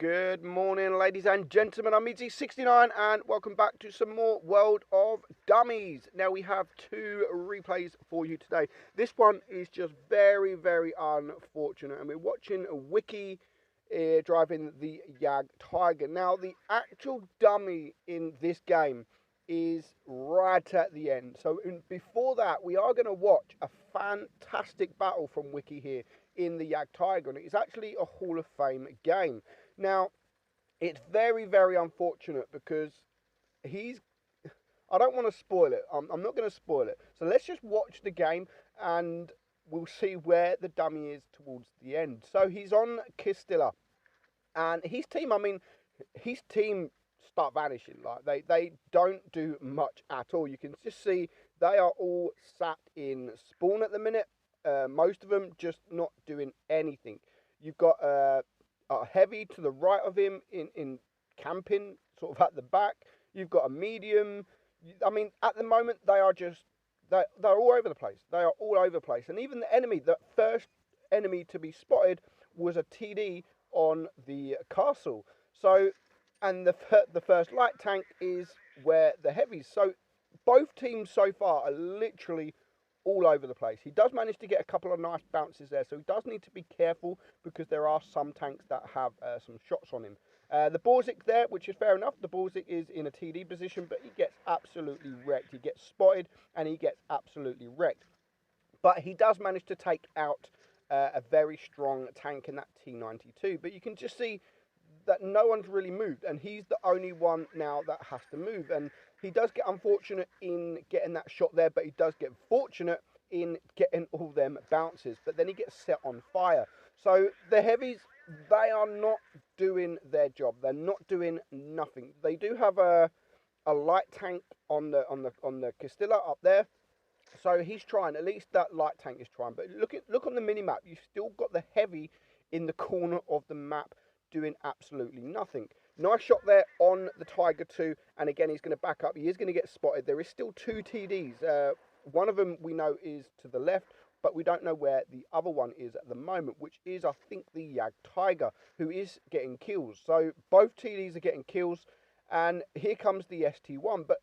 Good morning, ladies and gentlemen. I'm meadsyreplays and welcome back to some more World of Dummies. Now, we have two replays for you today. This one is just very, very unfortunate, and we're watching Wiki driving the jagtiger. Now, the actual dummy in this game is right at the end. So, before that, we are going to watch a fantastic battle from Wiki here in the jagtiger, and it's actually a Hall of Fame game. Now, it's very, very unfortunate because he's. I don't want to spoil it. I'm not going to spoil it. So let's just watch the game and we'll see where the dummy is towards the end. So he's on Kistilla and his team, his team start vanishing. Like they don't do much at all. You can just see they are all sat in spawn at the minute. Most of them just not doing anything. You've got heavy to the right of him in camping, sort of at the back. You've got a medium. At the moment, they're all over the place. They are all over the place. And even the enemy, the first enemy to be spotted was a TD on the castle. So, and the first light tank is where the heavies. So, both teams so far are literally all over the place. He does manage to get a couple of nice bounces there, so he does need to be careful because there are some tanks that have some shots on him. The Borzik there, which is fair enough. The Borzik is in a TD position, but he gets absolutely wrecked. He gets spotted and he gets absolutely wrecked. But he does manage to take out a very strong tank in that T92. But you can just see that no one's really moved, and he's the only one now that has to move. And he does get unfortunate in getting that shot there, but he does get fortunate in getting all them bounces. But then he gets set on fire. So the heavies, they are not doing their job. They're not doing nothing. They do have a light tank on the Kistilla up there. So he's trying. At least that light tank is trying. But look on the mini map. You've still got the heavy in the corner of the map doing absolutely nothing. Nice shot there on the Tiger 2, and again he's going to back up. He is going to get spotted. There is still two TDs. One of them we know is to the left, but we don't know where the other one is at the moment, which is, I think, the jagtiger, who is getting kills. So both TDs are getting kills, and here comes the ST1. But,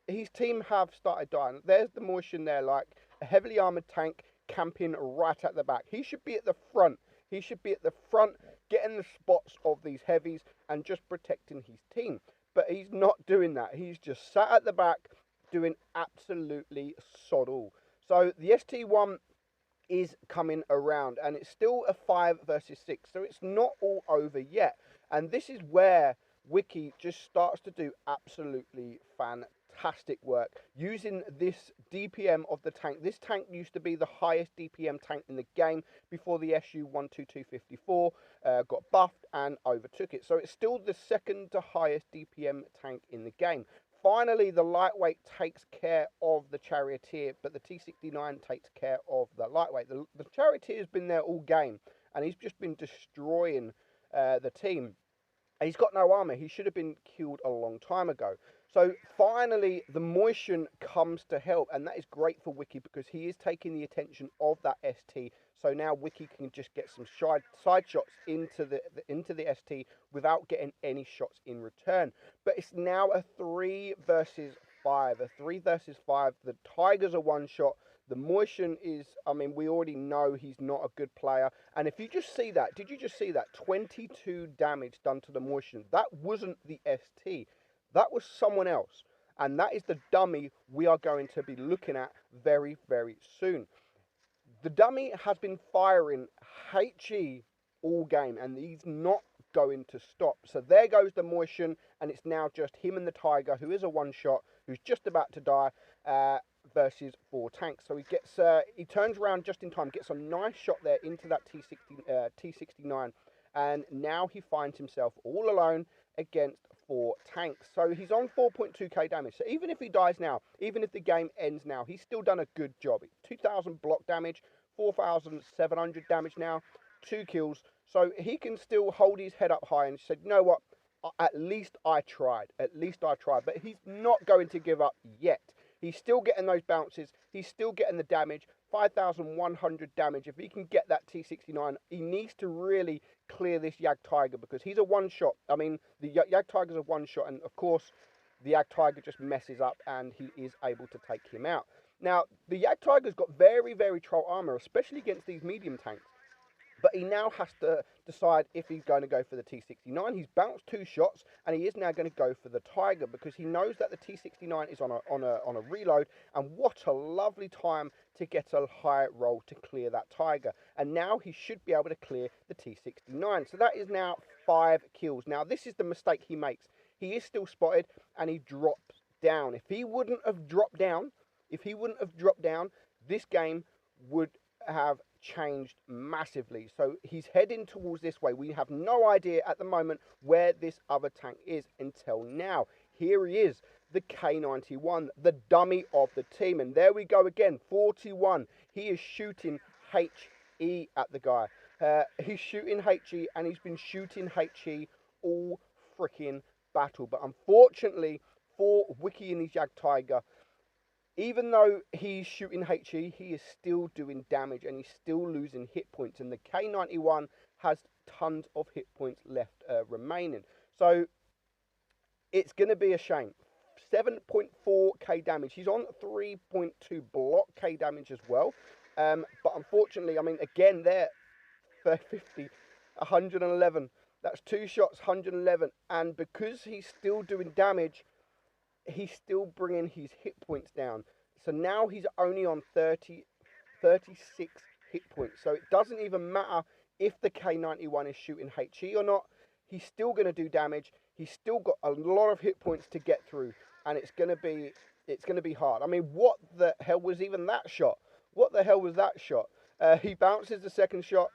his team have started dying. There's the motion there, like a heavily armoured tank camping right at the back. He should be at the front. He should be at the front, getting the spots of these heavies and just protecting his team. But he's not doing that. He's just sat at the back doing absolutely sod all. So the ST1 is coming around, and it's still a 5 versus 6. So it's not all over yet. And this is where Wiki just starts to do absolutely fantastic work using this DPM of the tank. This tank used to be the highest DPM tank in the game before the SU-12254 got buffed and overtook it. So it's still the second to highest DPM tank in the game. Finally, the lightweight takes care of the charioteer, but the T69 takes care of the lightweight. The charioteer has been there all game, and he's just been destroying the team. He's got no armor. He should have been killed a long time ago. So finally, the motion comes to help, and that is great for Wiki because he is taking the attention of that ST. So now Wiki can just get some side shots into the ST without getting any shots in return. But it's now a 3 versus 5. A 3 versus 5. The Tigers are one shot. The motion is, we already know he's not a good player. And if you just see that, did you just see that? 22 damage done to the motion. That wasn't the ST. That was someone else. And that is the dummy we are going to be looking at very, very soon. The dummy has been firing HE all game, and he's not going to stop. So there goes the motion, and it's now just him and the Tiger, who is a one-shot, who's just about to die, versus 4 tanks. So he turns around just in time, gets a nice shot there into that T69, and now he finds himself all alone against 4 tanks. So he's on 4.2k damage. So even if he dies now, even if the game ends now, he's still done a good job. 2,000 block damage, 4,700 damage now, 2 kills. So he can still hold his head up high and said, you know what, at least I tried. At least I tried. But he's not going to give up yet. He's still getting those bounces. He's still getting the damage. 5,100 damage. If he can get that T69, he needs to really clear this jagtiger because he's a one-shot. I mean, the jagtiger's a one-shot, and of course, the jagtiger just messes up, and he is able to take him out. Now, the jagtiger's got very, very troll armor, especially against these medium tanks. But he now has to decide if he's going to go for the T69. He's bounced 2 shots, and he is now going to go for the Tiger because he knows that the T69 is on a reload. And what a lovely time to get a high roll to clear that Tiger. And now he should be able to clear the T69. So that is now 5 kills. Now this is the mistake he makes. He is still spotted, and he drops down. If he wouldn't have dropped down, this game would have changed massively. So he's heading towards this way. We have no idea at the moment where this other tank is until now. Here he is, the K91, the dummy of the team. And there we go again, 41. He is shooting HE at the guy. He's shooting HE, and he's been shooting HE all freaking battle. But unfortunately for Wiki and his jagtiger, even though he's shooting HE, he is still doing damage, and he's still losing hit points. And the K91 has tons of hit points left remaining. So it's going to be a shame. 7.4k damage. He's on 3.2 block k damage as well. But unfortunately, I mean, again, there, 50, 111. That's 2 shots, 111. And because he's still doing damage, he's still bringing his hit points down. So now he's only on 36 hit points. So it doesn't even matter if the K91 is shooting HE or not. He's still going to do damage. He's still got a lot of hit points to get through, and it's going to be hard. I mean, what the hell was even that shot? What the hell was that shot? He bounces the second shot,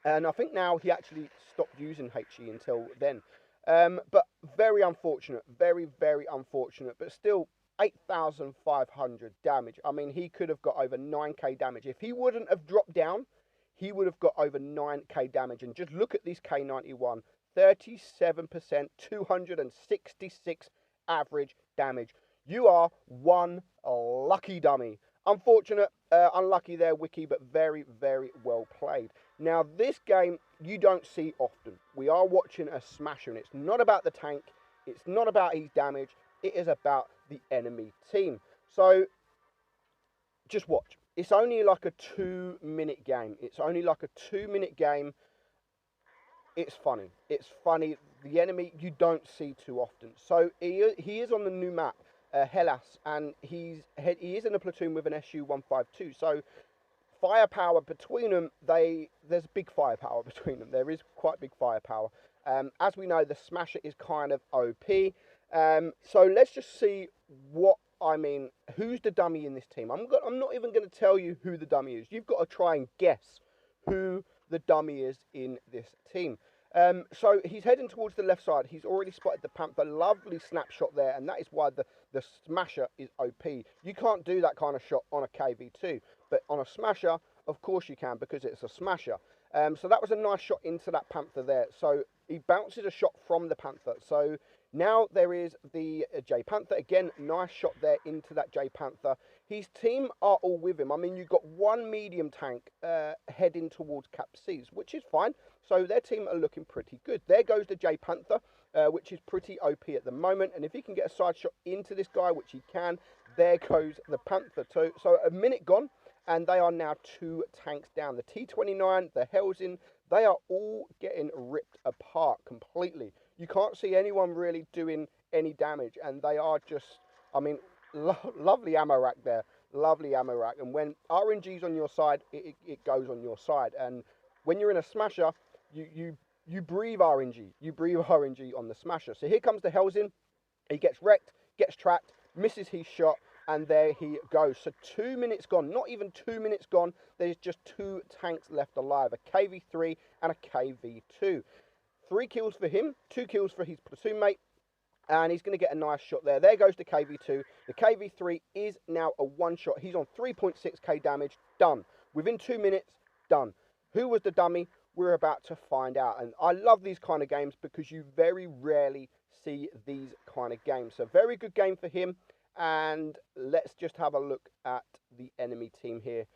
and I think now he actually stopped using HE until then. But very unfortunate, very, very unfortunate, but still 8,500 damage. I mean, he could have got over 9k damage. If he wouldn't have dropped down, he would have got over 9k damage. And just look at this K91, 37%, 266 average damage. You are one lucky dummy. Unfortunate, unlucky there, Wiki, but very, very well played. Now, this game you don't see often. We are watching a smasher, and it's not about the tank. It's not about his damage. It is about the enemy team. So, just watch. It's only like a 2-minute game. It's only like a 2-minute game. It's funny. It's funny. The enemy you don't see too often. So, he is on the new map, Hellas, and he is in a platoon with an SU-152. So, firepower between them, there's big firepower between them. There is quite big firepower. As we know, the Smasher is kind of OP. So let's just see who's the dummy in this team. I'm not even going to tell you who the dummy is. You've got to try and guess who the dummy is in this team. So he's heading towards the left side. He's already spotted the Panther. Lovely snapshot there, and that is why the Smasher is OP. You can't do that kind of shot on a KV2, but on a Smasher, of course you can, because it's a Smasher. So that was a nice shot into that Panther there. So he bounces a shot from the Panther. So now there is the J Panther. Again, nice shot there into that J Panther. His team are all with him. I mean, you've got one medium tank heading towards Cap C's, which is fine. So their team are looking pretty good. There goes the J Panther, which is pretty OP at the moment. And if he can get a side shot into this guy, which he can, there goes the Panther. So a minute gone, and they are now 2 tanks down. The T29, the Helsing, they are all getting ripped apart completely. You can't see anyone really doing any damage, and they are just, I mean, lovely ammo rack there. Lovely ammo rack. And when RNG's on your side, it goes on your side. And when you're in a Smasher, you breathe RNG. You breathe RNG on the Smasher. So here comes the Helsing. He gets wrecked, gets tracked, misses his shot, and there he goes. So 2 minutes gone. Not even 2 minutes gone. There's just 2 tanks left alive. A KV3 and a KV2. 3 kills for him, 2 kills for his platoon mate, and he's going to get a nice shot there. There goes the KV2. The KV3 is now a one-shot. He's on 3.6k damage. Done. Within 2 minutes, done. Who was the dummy? We're about to find out. And I love these kind of games because you very rarely see these kind of games. So very good game for him. And let's just have a look at the enemy team here.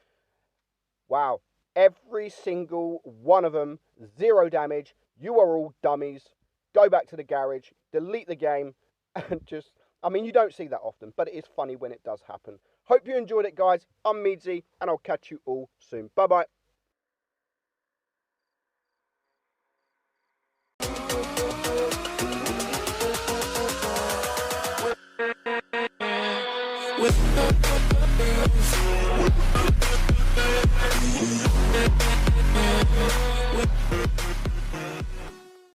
Wow, every single one of them, 0 damage. You are all dummies. Go back to the garage, delete the game, and just, I mean, you don't see that often, but it is funny when it does happen. Hope you enjoyed it, guys. I'm Meadsy, and I'll catch you all soon. Bye-bye. With